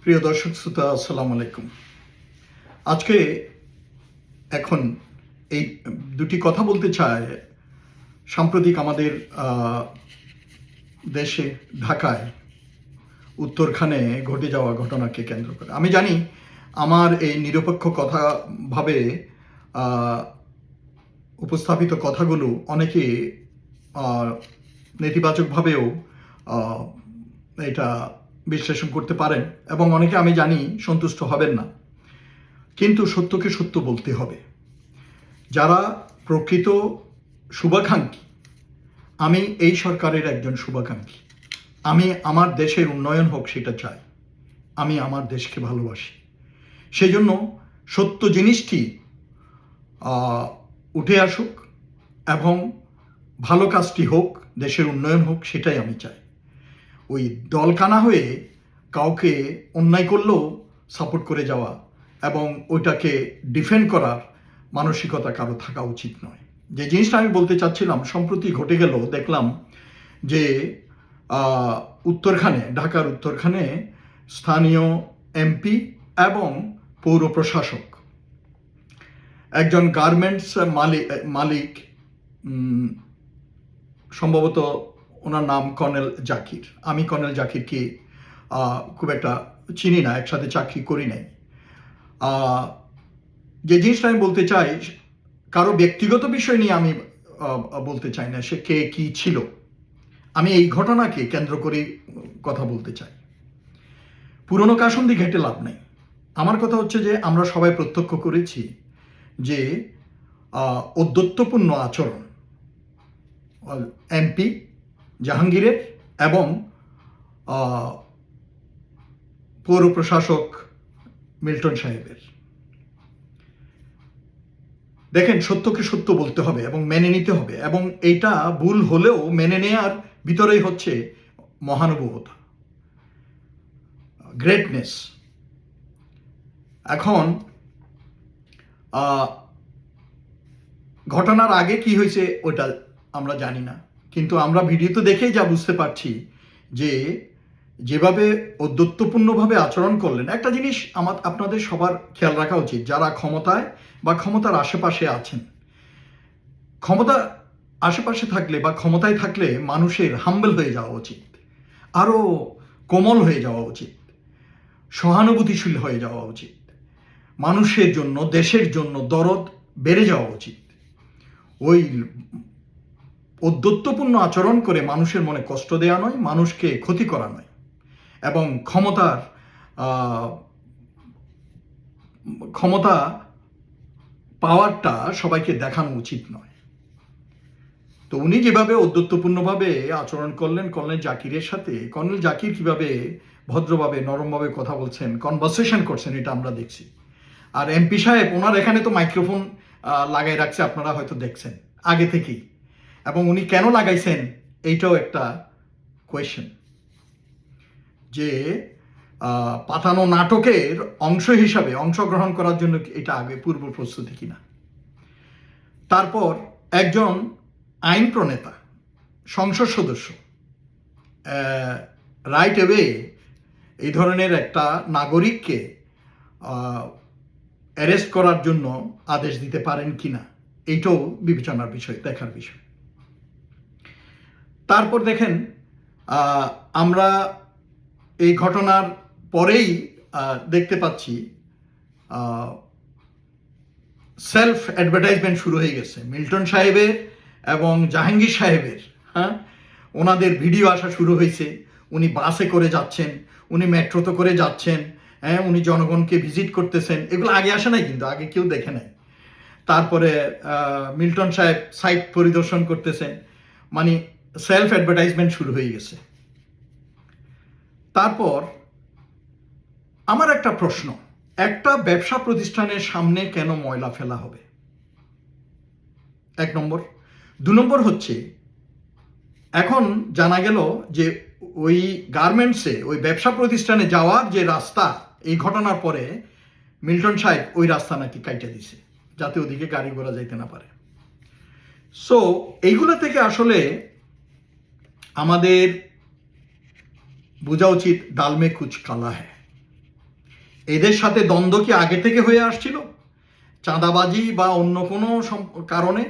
প্রিয় দর্শক শ্রোতা, আসসালামু আলাইকুম। আজকে এখন এই দুটি কথা বলতে চাই। সাম্প্রতিক আমাদের দেশে ঢাকায় উত্তরখানে ঘটে যাওয়া ঘটনাকে কেন্দ্র করে আমি জানি আমার এই নিরপেক্ষ কথা ভাবে উপস্থাপিত কথাগুলো অনেকে নেতিবাচকভাবেও এটা বিশ্লেষণ করতে পারেন এবং অনেকে আমি জানি সন্তুষ্ট হবেন না, কিন্তু সত্যকে সত্য বলতে হবে। যারা প্রকৃত শুভাকাঙ্ক্ষী, আমি এই সরকারের একজন শুভাকাঙ্ক্ষী, আমি আমার দেশের উন্নয়ন হোক সেটা চাই, আমি আমার দেশকে ভালোবাসি। সেই জন্য সত্য জিনিসটি উঠে আসুক এবং ভালো কাজটি হোক, দেশের উন্নয়ন হোক, সেটাই আমি চাই। ওই দলকানা হয়ে কাউকে অন্যায় করলেও সাপোর্ট করে যাওয়া এবং ওইটাকে ডিফেন্ড করার মানসিকতা কারো থাকা উচিত নয়। যে জিনিসটা আমি বলতে চাচ্ছিলাম, সম্প্রতি ঘটে গেল, দেখলাম যে উত্তরখানে, ঢাকার উত্তরখানে স্থানীয় এমপি এবং পৌর প্রশাসক, একজন গার্মেন্টস মালিক, সম্ভবত ওনার নাম কর্নেল জাকির। আমি কর্নেল জাকিরকে খুব একটা চিনি না, একসাথে চাকরি করি নাই। যে জিনিসটা আমি বলতে চাই, কারো ব্যক্তিগত বিষয় নিয়ে আমি বলতে চাই না, সে কে কি ছিল, আমি এই ঘটনাকে কেন্দ্র করে কথা বলতে চাই। পুরনো কাসন্দি ঘেটে লাভ নেই। আমার কথা হচ্ছে যে আমরা সবাই প্রত্যক্ষ করেছি যে ঔদ্ধত্যপূর্ণ আচরণ এমপি জাহাঙ্গীরের এবং পৌর প্রশাসক মিল্টন সাহেবের। দেখেন, সত্যকে সত্য বলতে হবে এবং মেনে নিতে হবে, এবং এইটা ভুল হলেও মেনে নেওয়ার ভিতরেই হচ্ছে মহানুভবতা, গ্রেটনেস। এখন ঘটনার আগে কি হয়েছে ওটা আমরা জানি না, কিন্তু আমরা ভিডিওতে দেখেই যা বুঝতে পারছি যে যেভাবে ঔদ্ধত্যপূর্ণভাবে আচরণ করলেন। একটা জিনিস আপনাদের সবার খেয়াল রাখা উচিত, যারা ক্ষমতায় বা ক্ষমতার আশেপাশে আছেন, ক্ষমতা আশেপাশে থাকলে বা ক্ষমতায় থাকলে মানুষের হাম্বল হয়ে যাওয়া উচিত, আরও কোমল হয়ে যাওয়া উচিত, সহানুভূতিশীল হয়ে যাওয়া উচিত, মানুষের জন্য, দেশের জন্য দরদ বেড়ে যাওয়া উচিত। ওই ঔদ্ধত্যপূর্ণ আচরণ করে মানুষের মনে কষ্ট দেওয়া নয়, মানুষকে ক্ষতি করা নয়, এবং ক্ষমতা পাওয়ারটা সবাইকে দেখানো উচিত নয়। তো উনি যেভাবে ঔদ্ধত্যপূর্ণভাবে আচরণ করলেন কর্নেল জাকিরের সাথে, কর্নেল জাকির কিভাবে ভদ্রভাবে নরমভাবে কথা বলছেন, কনভারসেশন করছেন, এটা আমরা দেখছি। আর এমপি সাহেব, ওনার এখানে তো মাইক্রোফোন লাগাই রাখছে, আপনারা হয়তো দেখছেন আগে থেকেই, এবং উনি কেন লাগাইছেন এইটাও একটা কোয়েশ্চেন, যে পাঠানো নাটকের অংশ হিসাবে অংশগ্রহণ করার জন্য এটা আগে পূর্ব প্রস্তুতি কিনা। তারপর একজন আইন প্রণেতা, সংসদ সদস্য রাইট অ্যাওয়ে এই ধরনের একটা নাগরিককে অ্যারেস্ট করার জন্য আদেশ দিতে পারেন কিনা, এইটাও বিবেচনার বিষয়, দেখার বিষয়। তারপর দেখেন, আমরা এই ঘটনার পরেই দেখতে পাচ্ছি সেলফ অ্যাডভার্টাইজমেন্ট শুরু হয়ে গেছে মিল্টন সাহেবের এবং জাহাঙ্গীর সাহেবের। ওনাদের ভিডিও আসা শুরু হয়েছে, উনি বাসে করে যাচ্ছেন, উনি মেট্রোতে করে যাচ্ছেন, উনি জনগণকে ভিজিট করতেছেন। এগুলো আগে আসে নাই, কিন্তু আগে কেউ দেখে নাই। তারপরে মিল্টন সাহেব সাইট পরিদর্শন করতেছেন, মানে সেলফ অ্যাডভার্টাইজমেন্ট শুরু হয়ে গেছে। তারপর আমার একটা প্রশ্ন, একটা ব্যবসা প্রতিষ্ঠানের সামনে কেন ময়লা ফেলা হবে? এক নম্বর। দু নম্বর হচ্ছে, এখন জানা গেল যে ওই গার্মেন্টসে, ওই ব্যবসা প্রতিষ্ঠানে যাওয়ার যে রাস্তা, এই ঘটনার পরে মিল্টন সাহেব ওই রাস্তা নাকি কাইটা দিছে, যাতে ওদিকে গাড়ি ঘোড়া যাইতে না পারে। সো এইগুলো থেকে আসলে আমাদের বোঝা উচিত ডাল মে কুচ কালা হ্যায়। এদের সাথে দ্বন্দ্ব কি আগে থেকে হয়ে আসছিল, চাঁদাবাজি বা অন্য কোনো কারণে,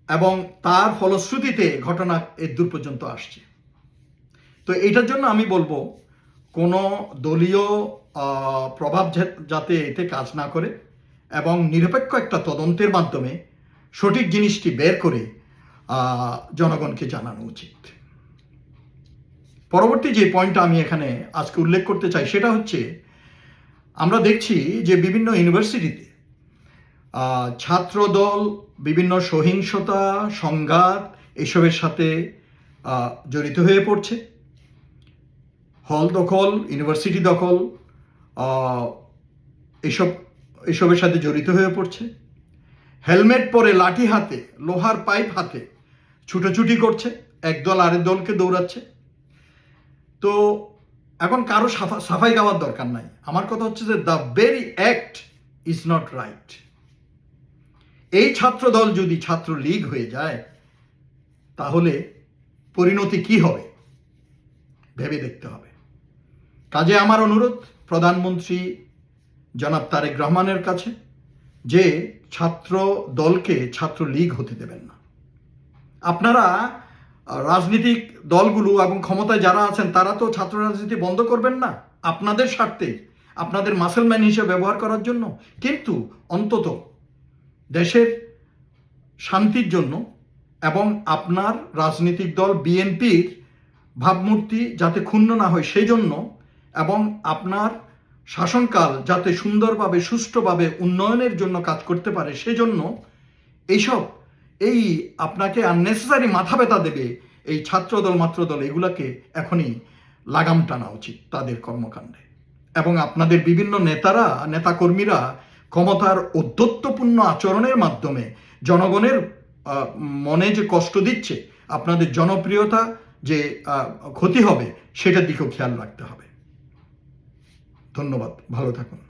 এবং তার ফলশ্রুতিতে ঘটনা এদূর পর্যন্ত আসছে। তো এটার জন্য আমি বলবো কোনো দলীয় প্রভাব যাতে এতে কাজ না করে, এবং নিরপেক্ষ একটা তদন্তের মাধ্যমে সঠিক জিনিসটি বের করে জনগণকে জানানো উচিত। পরবর্তী যে পয়েন্টটা আমি এখানে আজকে উল্লেখ করতে চাই সেটা হচ্ছে, আমরা দেখছি যে বিভিন্ন ইউনিভার্সিটিতে ছাত্রদল বিভিন্ন সহিংসতা, সংঘাত এসবের সাথে জড়িত হয়ে পড়ছে। হল দখল, ইউনিভার্সিটি দখল, এসবের সাথে জড়িত হয়ে পড়ছে। হেলমেট পরে লাঠি হাতে, লোহার পাইপ হাতে ছুটোছুটি করছে, একদল আরেক দলকে দৌড়াচ্ছে। তো এখন কারো সাফাই গাওয়ার দরকার নাই। আমার কথা হচ্ছে যে the very act is not right. এই ছাত্র দল যদি ছাত্র লীগ হয়ে যায় তাহলে পরিণতি কি হবে ভেবে দেখতে হবে। কাজে আমার অনুরোধ প্রধানমন্ত্রী জনাব তারেক রহমানের কাছে যে ছাত্র দলকে ছাত্র লীগ হতে দেবেন না। আপনারা রাজনৈতিক দলগুলো এবং ক্ষমতায় যারা আছেন তারা তো ছাত্র রাজনীতি বন্ধ করবেন না আপনাদের স্বার্থে, আপনাদের মাসেলম্যান হিসেবে ব্যবহার করার জন্য, কিন্তু অন্তত দেশের শান্তির জন্য এবং আপনার রাজনৈতিক দল বিএনপির ভাবমূর্তি যাতে ক্ষুণ্ণ না হয় সেই জন্য, এবং আপনার শাসনকাল যাতে সুন্দরভাবে সুষ্ঠুভাবে উন্নয়নের জন্য কাজ করতে পারে সেজন্য এই আপনাকে আননেসেসারি মাথা ব্যথা দেবে এই ছাত্রদল মাত্রদল, এগুলাকে এখনই লাগাম টানা উচিত তাদের কর্মকাণ্ডে। এবং আপনাদের বিভিন্ন নেতাকর্মীরা ক্ষমতার ঔদ্ধত্যপূর্ণ আচরণের মাধ্যমে জনগণের মনে যে কষ্ট দিচ্ছে, আপনাদের জনপ্রিয়তা যে ক্ষতি হবে সেটার দিকেও খেয়াল রাখতে হবে। ধন্যবাদ, ভালো থাকুন।